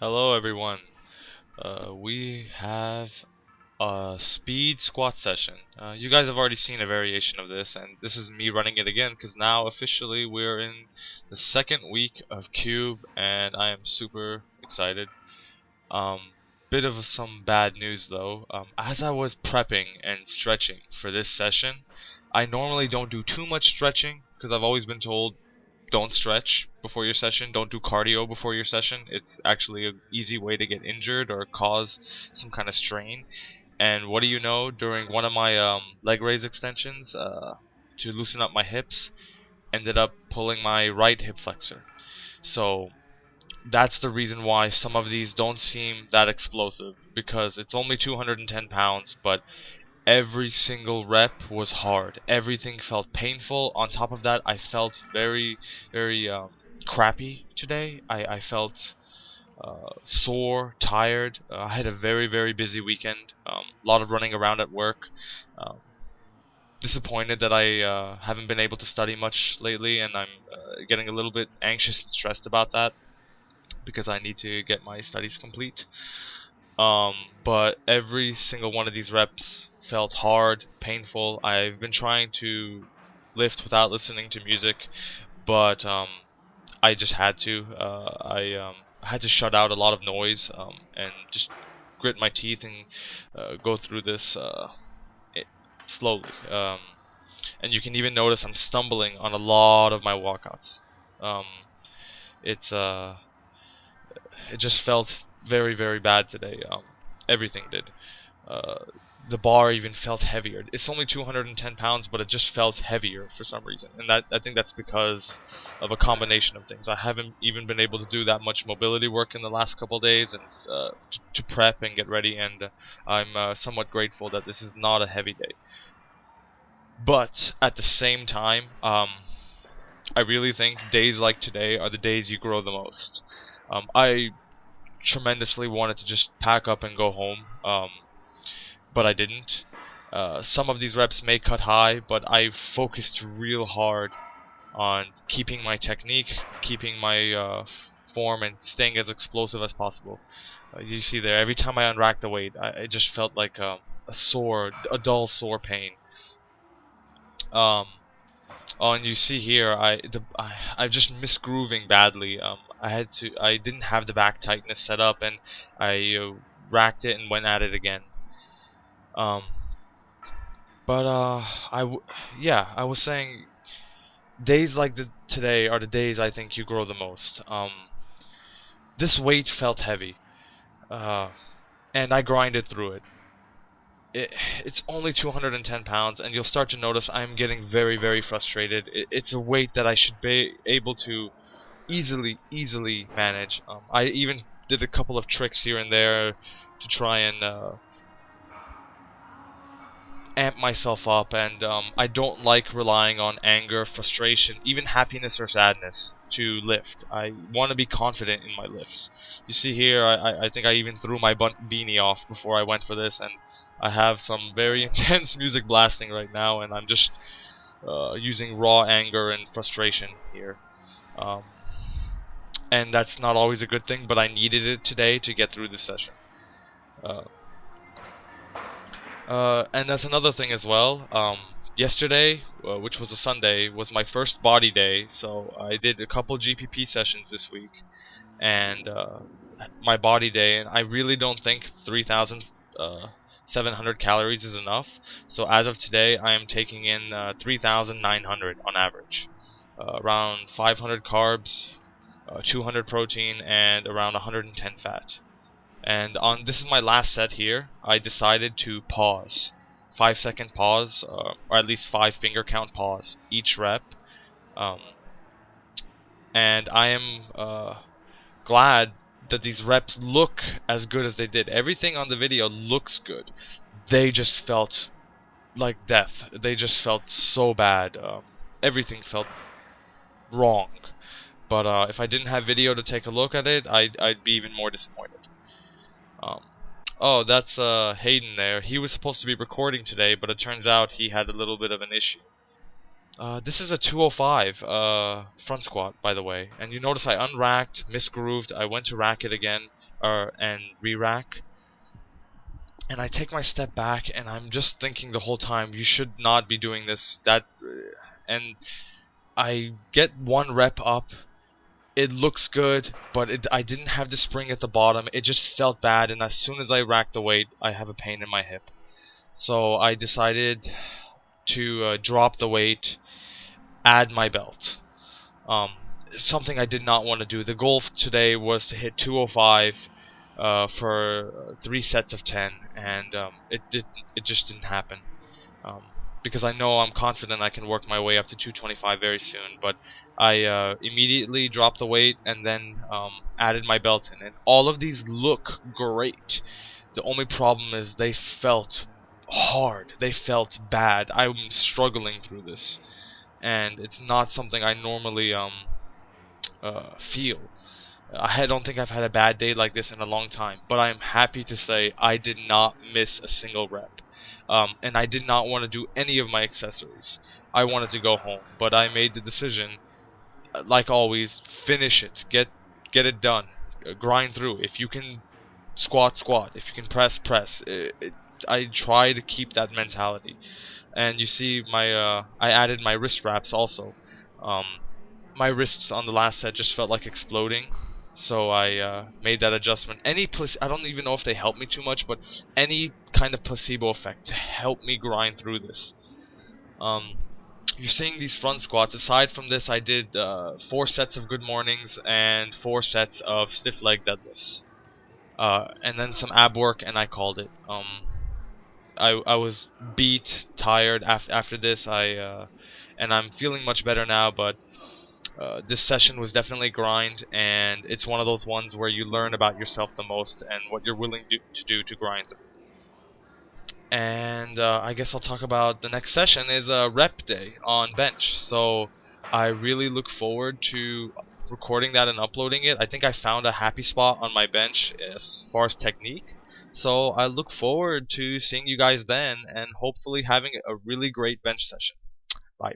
Hello everyone. We have a speed squat session. You guys have already seen a variation of this, and this is me running it again because now officially we're in the second week of Cube, and I am super excited. Bit of some bad news though. As I was prepping and stretching for this session, I normally don't do too much stretching because I've always been told don't stretch before your session, don't do cardio before your session. It's actually an easy way to get injured or cause some kind of strain. And what do you know, during one of my leg raise extensions, to loosen up my hips, ended up pulling my right hip flexor. So that's the reason why some of these don't seem that explosive, because it's only 210 pounds, but every single rep was hard. Everything felt painful. On top of that, I felt very crappy today. I felt sore, tired. I had a very busy weekend. A lot of running around at work. Um, Disappointed that I haven't been able to study much lately, and I'm getting a little bit anxious and stressed about that because I need to get my studies complete. Um, but every single one of these reps felt hard, painful. I've been trying to lift without listening to music, but I just had to. I had to shut out a lot of noise and just grit my teeth and go through this it, slowly. And you can even notice I'm stumbling on a lot of my walkouts. Um, it's it just felt very bad today. Everything did. Uh, the bar even felt heavier. It's only 210 pounds, but it just felt heavier for some reason, and that I think that's because of a combination of things. I haven't even been able to do that much mobility work in the last couple of days, and to prep and get ready. And I'm somewhat grateful that this is not a heavy day. But at the same time, I really think days like today are the days you grow the most. I tremendously wanted to just pack up and go home, but I didn't. Some of these reps may cut high, but I focused real hard on keeping my technique, keeping my form, and staying as explosive as possible. You see there, every time I unracked the weight, it just felt like a dull sore pain. Um, Oh, and you see here, I'm just misgrooving badly. I didn't have the back tightness set up, and I racked it and went at it again. Um, but yeah, I was saying, days like today are the days I think you grow the most. This weight felt heavy, uh, and I grinded through it. It's only 210 pounds, and you'll start to notice I'm getting very frustrated. It's a weight that I should be able to easily manage. I even did a couple of tricks here and there to try and amp myself up, and I don't like relying on anger, frustration, even happiness or sadness to lift. I want to be confident in my lifts. You see here, I think I even threw my beanie off before I went for this, and I have some very intense music blasting right now, and I'm just using raw anger and frustration here. Um, and that's not always a good thing, but I needed it today to get through this session. Uh, and that's another thing as well. Yesterday, which was a Sunday, was my first body day, so I did a couple GPP sessions this week, and my body day, and I really don't think 3,700 calories is enough. So as of today, I am taking in 3,900 on average, around 500 carbs, 200 protein, and around 110 fat. And on this is my last set here. I decided to pause, 5 second pause, or at least 5 finger count pause each rep. Um, and I am glad that these reps look as good as they did. Everything on the video looks good. They just felt like death. They just felt so bad. Everything felt wrong. But if I didn't have video to take a look at it, I'd be even more disappointed. Um, oh, that's Hayden there. He was supposed to be recording today, but it turns out he had a little bit of an issue. This is a 205 front squat, by the way. And you notice I unracked, misgrooved, I went to rack it again, and re-rack. And I take my step back, and I'm just thinking the whole time, you should not be doing this. And I get one rep up. It looks good, but I didn't have the spring at the bottom. It just felt bad, and as soon as I racked the weight, I have a pain in my hip. So I decided to drop the weight, add my belt. Um, Something I did not want to do. The goal today was to hit 205 for 3 sets of 10, and it just didn't happen. Um, because I know I'm confident I can work my way up to 225 very soon. But I immediately dropped the weight and then added my belt in, and all of these look great. The only problem is they felt hard. They felt bad. I'm struggling through this, and it's not something I normally feel. Don't think I've had a bad day like this in a long time, but I'm happy to say I did not miss a single rep. And I did not want to do any of my accessories. I wanted to go home, but I made the decision, like always, finish it, get it done, grind through. If you can squat, squat. If you can press, press. I try to keep that mentality. And you see, I added my wrist wraps also. Um, my wrists on the last set just felt like exploding, so I made that adjustment. I don't even know if they helped me too much, but any kind of placebo effect to help me grind through this. Um, you're seeing these front squats. Aside from this, I did 4 sets of good mornings and 4 sets of stiff leg deadlifts, and then some ab work, and I called it. I was beat, tired after this. And I'm feeling much better now, but this session was definitely grind, and it's one of those ones where you learn about yourself the most and what you're willing to do to grind through. And I guess I'll talk about the next session is a rep day on bench. So I really look forward to recording that and uploading it. I think I found a happy spot on my bench as far as technique. So I look forward to seeing you guys then and hopefully having a really great bench session. Bye.